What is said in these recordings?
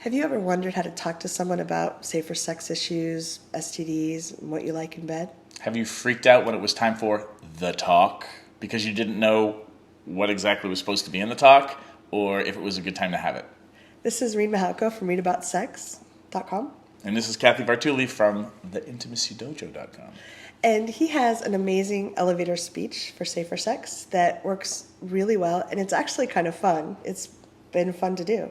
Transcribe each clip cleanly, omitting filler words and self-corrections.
Have you ever wondered how to talk to someone about safer sex issues, STDs, and what you like in bed? Have you freaked out when it was time for the talk because you didn't know what exactly was supposed to be in the talk or if it was a good time to have it? This is Reid from readaboutsex.com. And this is Cathy Vartuli from theintimacydojo.com. And he has an amazing elevator speech for safer sex that works really well, and it's actually kind of fun. It's been fun to do.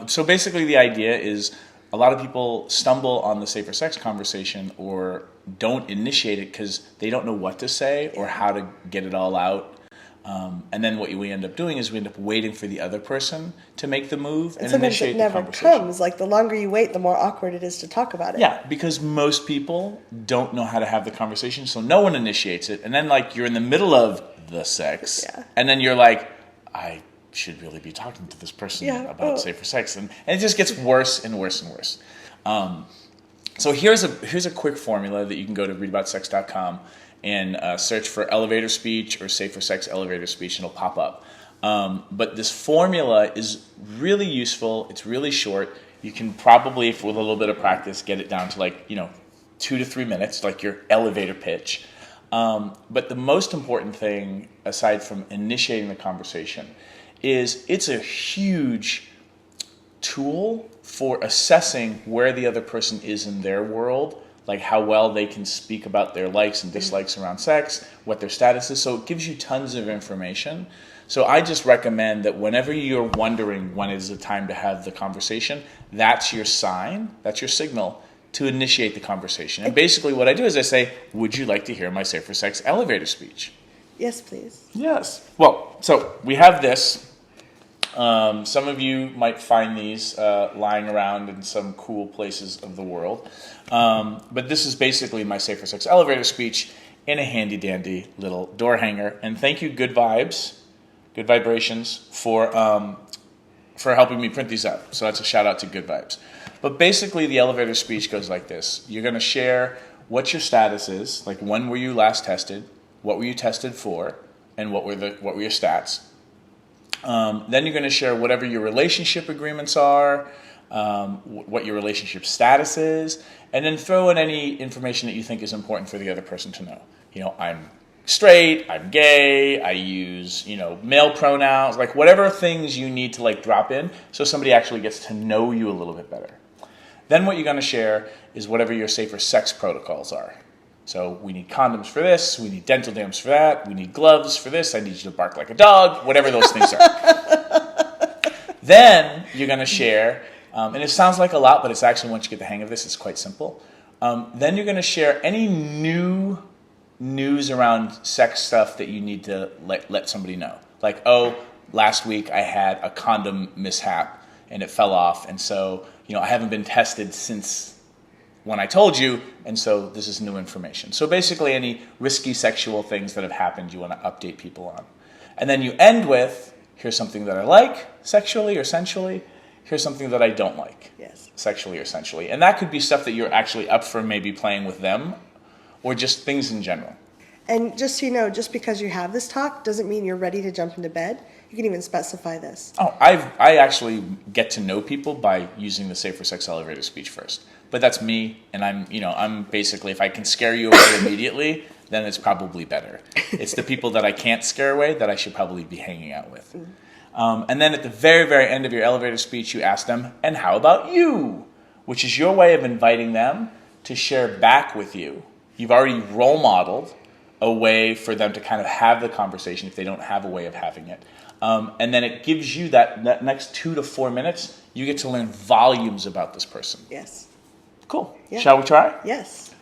So basically the idea is a lot of people stumble on the safer sex conversation or don't initiate it because they don't know what to say or how to get it all out. And then what we end up doing is we end up waiting for the other person to make the move and initiate the conversation. Sometimes it never comes. Like, the longer you wait, the more awkward it is to talk about it. Yeah, because most people don't know how to have the conversation, so no one initiates it. And then, like, you're in the middle of the sex, and then you're like, I should really be talking to this person about safer sex. And it just gets worse and worse and worse. So here's a quick formula that you can go to readaboutsex.com and search for elevator speech or safer sex elevator speech, and it'll pop up. But this formula is really useful. It's really short. You can probably, with a little bit of practice, get it down to 2 to 3 minutes, like your elevator pitch. But the most important thing, aside from initiating the conversation, is it's a huge tool for assessing where the other person is in their world, like how well they can speak about their likes and dislikes around sex, what their status is. So it gives you tons of information. So I just recommend that whenever you're wondering when is the time to have the conversation, that's your sign, that's your signal to initiate the conversation. And basically what I do is I say, would you like to hear my safer sex elevator speech? Yes, please. Yes. Well, so we have this. Some of you might find these lying around in some cool places of the world. But this is basically my safer sex elevator speech in a handy-dandy little door hanger. And thank you, Good Vibes, Good Vibrations, for helping me print these up. So that's a shout-out to Good Vibes. But basically, the elevator speech goes like this. You're going to share what your status is, like when were you last tested, what were you tested for, and what were your stats. Then you're going to share whatever your relationship agreements are, what your relationship status is, and then throw in any information that you think is important for the other person to know. I'm straight, I'm gay, I use, male pronouns, like whatever things you need to drop in so somebody actually gets to know you a little bit better. Then what you're going to share is whatever your safer sex protocols are. So we need condoms for this, we need dental dams for that, we need gloves for this, I need you to bark like a dog, whatever those things are. Then you're going to share, and it sounds like a lot, but it's actually, once you get the hang of this, it's quite simple. Then you're going to share any new news around sex stuff that you need to let somebody know. Like, last week I had a condom mishap and it fell off, and so I haven't been tested since when I told you, and so this is new information. So basically any risky sexual things that have happened you want to update people on. And then you end with, here's something that I like sexually or sensually, here's something that I don't like sexually or sensually. And that could be stuff that you're actually up for maybe playing with them, or just things in general. And just so you know, just because you have this talk doesn't mean you're ready to jump into bed. You can even specify this. I actually get to know people by using the safer sex elevator speech first. But that's me, and I'm basically, if I can scare you away immediately, then it's probably better. It's the people that I can't scare away that I should probably be hanging out with. And then at the very, very end of your elevator speech, you ask them, and how about you? Which is your way of inviting them to share back with you. You've already role modeled a way for them to kind of have the conversation if they don't have a way of having it. And then it gives you that next 2 to 4 minutes, you get to learn volumes about this person. Yes. Cool. Yeah. Shall we try? Yes.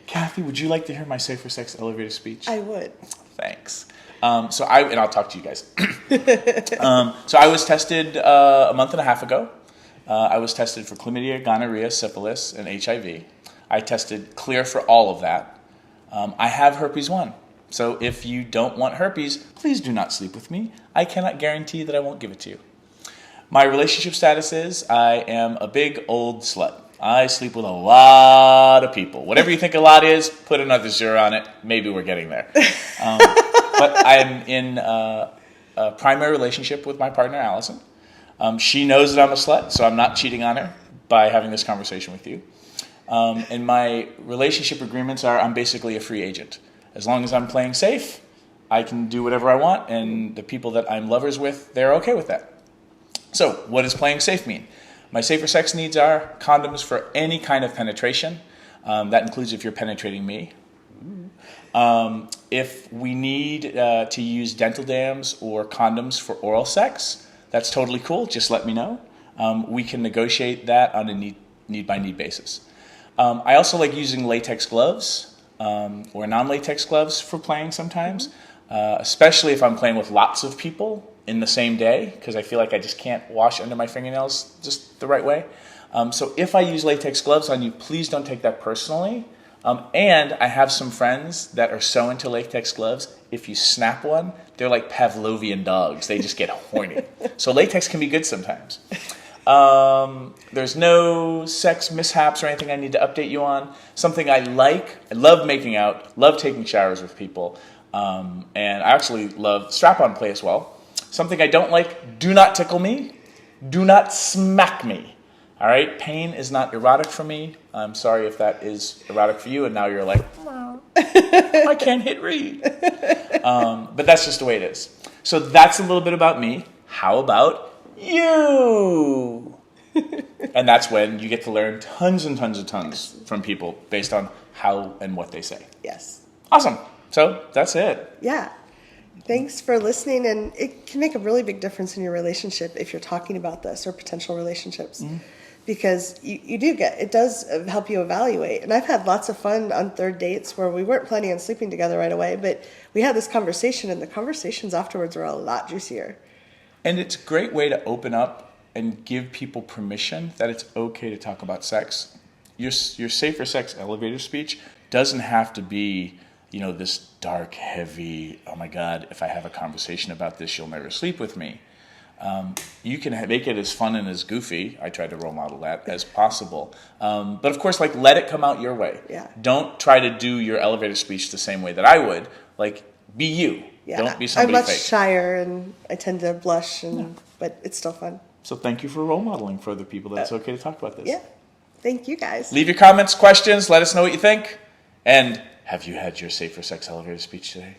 Kathy, would you like to hear my safer sex elevator speech? I would. Thanks. And I'll talk to you guys. So I was tested a month and a half ago. I was tested for chlamydia, gonorrhea, syphilis, and HIV. I tested clear for all of that. I have herpes 1. So if you don't want herpes, please do not sleep with me. I cannot guarantee that I won't give it to you. My relationship status is I am a big old slut. I sleep with a lot of people. Whatever you think a lot is, put another 0 on it. Maybe we're getting there. But I'm in a primary relationship with my partner, Allison. She knows that I'm a slut, so I'm not cheating on her by having this conversation with you. And my relationship agreements are I'm basically a free agent. As long as I'm playing safe, I can do whatever I want, and the people that I'm lovers with, they're okay with that. So what does playing safe mean? My safer sex needs are condoms for any kind of penetration. That includes if you're penetrating me. If we need to use dental dams or condoms for oral sex, that's totally cool. Just let me know. We can negotiate that on a need-by-need basis. I also like using latex gloves or non-latex gloves for playing sometimes, especially if I'm playing with lots of people in the same day, because I feel like I just can't wash under my fingernails just the right way. So if I use latex gloves on you, please don't take that personally. And I have some friends that are so into latex gloves, if you snap one, they're like Pavlovian dogs. They just get horny. So latex can be good sometimes. There's no sex mishaps or anything I need to update you on. Something I love making out, love taking showers with people, and I actually love strap-on play as well. Something I don't like, do not tickle me, do not smack me. All right, pain is not erotic for me. I'm sorry if that is erotic for you, and now you're like, I can't hit Reid. But that's just the way it is. So that's a little bit about me. How about you? And that's when you get to learn tons and tons and tons from people based on how and what they say. Yes. Awesome. So that's it. Yeah. Thanks for listening, and it can make a really big difference in your relationship if you're talking about this or potential relationships. Because it does help you evaluate. And I've had lots of fun on third dates where we weren't planning on sleeping together right away, but we had this conversation, and the conversations afterwards were a lot juicier. And it's a great way to open up and give people permission that it's okay to talk about sex. Your safer sex elevator speech doesn't have to be, this dark, heavy, oh my God, if I have a conversation about this, you'll never sleep with me. You can make it as fun and as goofy, I try to role model that, as possible. But of course, let it come out your way. Yeah. Don't try to do your elevator speech the same way that I would. Be you. Yeah. Don't be somebody I'm much fake. shyer, and I tend to blush, but it's still fun. So thank you for role modeling for other people that it's okay to talk about this. Yeah. Thank you, guys. Leave your comments, questions, let us know what you think. And have you had your safer sex elevator speech today?